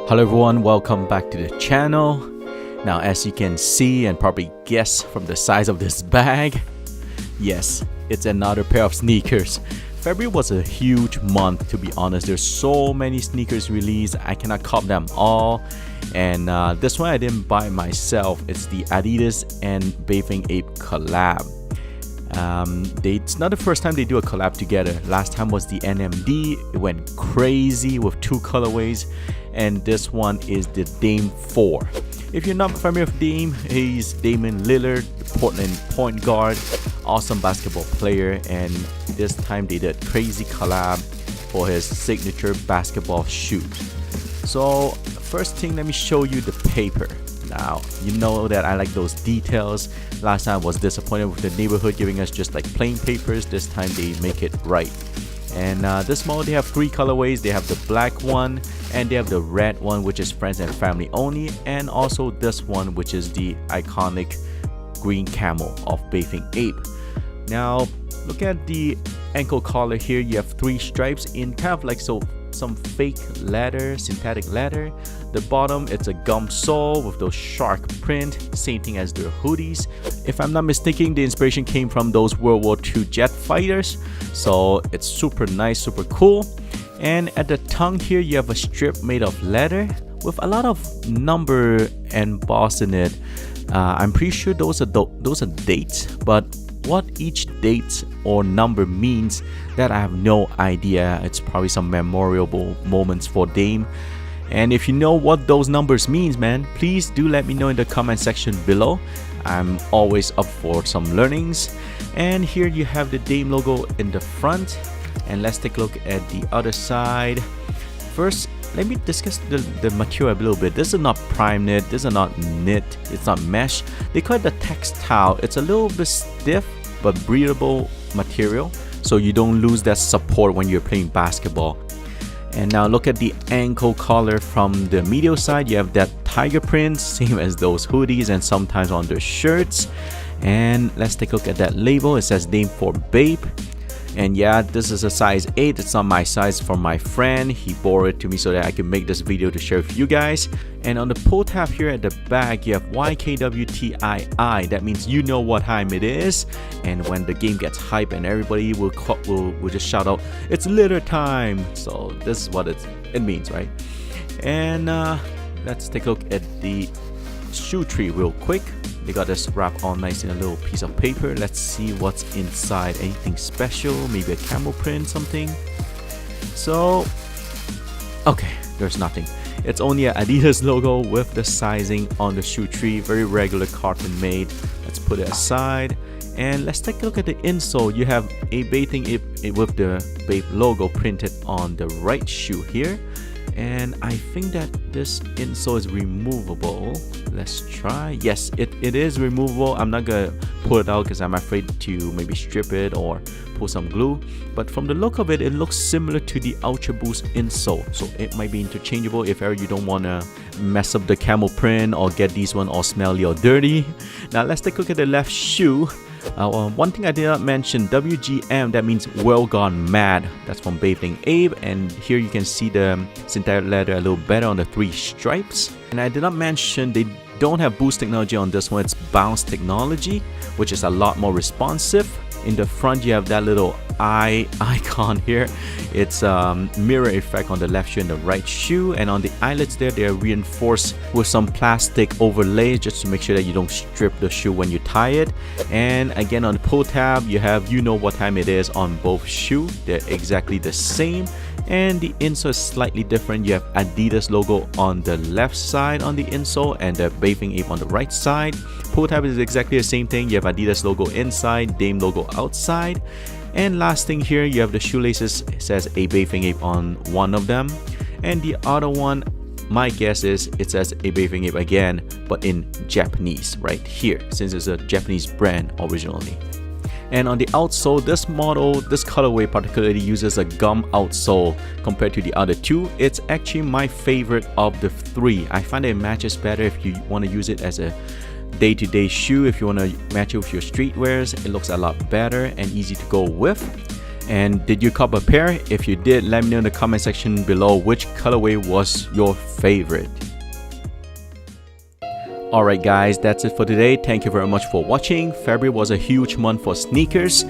Hello everyone, welcome back to the channel. Now as you can see and probably guess from the size of this bag, yes, it's another pair of sneakers. February was a huge month, to be honest. There's so many sneakers released, I cannot cop them all. And this one I didn't buy myself. It's the Adidas and Bathing Ape collab. It's not the first time they do a collab together. Last time was the NMD. It went crazy with two colorways, and this one is the Dame4. If you're not familiar with Dame, he's Damian Lillard, the Portland point guard, awesome basketball player, and this time they did crazy collab for his signature basketball shoe. So first thing, let me show you the paper. Now, you know that I like those details. Last time I was disappointed with the neighborhood giving us just like plain papers. This time they make it right. And this model, they have three colorways. They have the black one, and they have the red one, which is friends and family only, and also this one, which is the iconic green camel of Bathing Ape. Now, look at the ankle collar here. You have three stripes in kind of like some fake leather, synthetic leather. The bottom, it's a gum sole with those shark print, same thing as the hoodies. If I'm not mistaken, the inspiration came from those World War II jet fighters, so it's super nice, super cool. And at the tongue here, you have a strip made of leather with a lot of number embossed in it. I'm pretty sure those are dates, but what each date or number means, that I have no idea. It's probably some memorable moments for Dame. And if you know what those numbers means, man, please do let me know in the comment section below. I'm always up for some learnings. And here you have the Dame logo in the front. And let's take a look at the other side. First, let me discuss the material a little bit. This is not prime knit, this is not knit, it's not mesh. They call it the textile. It's a little bit stiff but breathable material, so you don't lose that support when you're playing basketball. And now look at the ankle collar. From the medial side, you have that tiger print, same as those hoodies and sometimes on the shirts. And let's take a look at that label. It says Dame4 Bape. And yeah, this is a size 8. It's not my size, from my friend. He borrowed it to me so that I can make this video to share with you guys. And on the pull tab here at the back, you have YKWTII. That means you know what time it is. And when the game gets hype and everybody will just shout out, "It's litter time!" So this is what it means, right? And let's take a look at the shoe tree real quick. They got this wrapped all nice in a little piece of paper. Let's see what's inside. Anything special? Maybe a camel print, something. So, okay, there's nothing. It's only an Adidas logo with the sizing on the shoe tree. Very regular carton made. Let's put it aside. And let's take a look at the insole. You have a Bathing Ape with the Bape logo printed on the right shoe here. And I think that this insole is removable. Let's try. Yes, it is removable. I'm not gonna pull it out because I'm afraid to maybe strip it or pull some glue. But from the look of it, it looks similar to the Ultra Boost insole. So it might be interchangeable if ever you don't want to mess up the camel print or get these one all smelly or dirty. Now let's take a look at the left shoe. One thing I did not mention, WGM, that means World Gone Mad. That's from Bathing Ape, and here you can see the synthetic leather a little better on the three stripes. And I did not mention they don't have boost technology on this one. It's bounce technology, which is a lot more responsive. In the front, you have that little eye icon here. It's mirror effect on the left shoe and the right shoe, and on the eyelets there, they are reinforced with some plastic overlay just to make sure that you don't strip the shoe when you tie it. And again, on the pull tab, you have you know what time it is on both shoes. They're exactly the same, and the insole is slightly different. You have Adidas logo on the left side on the insole and the Bathing Ape on the right side. Pull tab is exactly the same thing. You have Adidas logo inside, Dame logo outside. And last thing here, you have the shoelaces. It says A Bathing Ape on one of them, and the other one, my guess is it says A Bathing Ape again, but in Japanese right here, since it's a Japanese brand originally. And on the outsole, this model, this colorway particularly uses a gum outsole compared to the other two. It's actually my favorite of the three. I find it matches better if you want to use it as a day-to-day shoe. If you want to match it with your streetwears, it looks a lot better and easy to go with. And did you cop a pair? If you did, let me know in the comment section below which colorway was your favorite. Alright guys, that's it for today. Thank you very much for watching. February was a huge month for sneakers.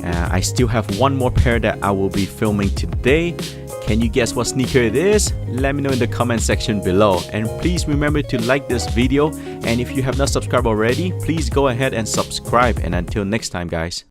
I still have one more pair that I will be filming today. Can you guess what sneaker it is? Let me know in the comment section below. And please remember to like this video. And if you have not subscribed already, please go ahead and subscribe. And until next time guys.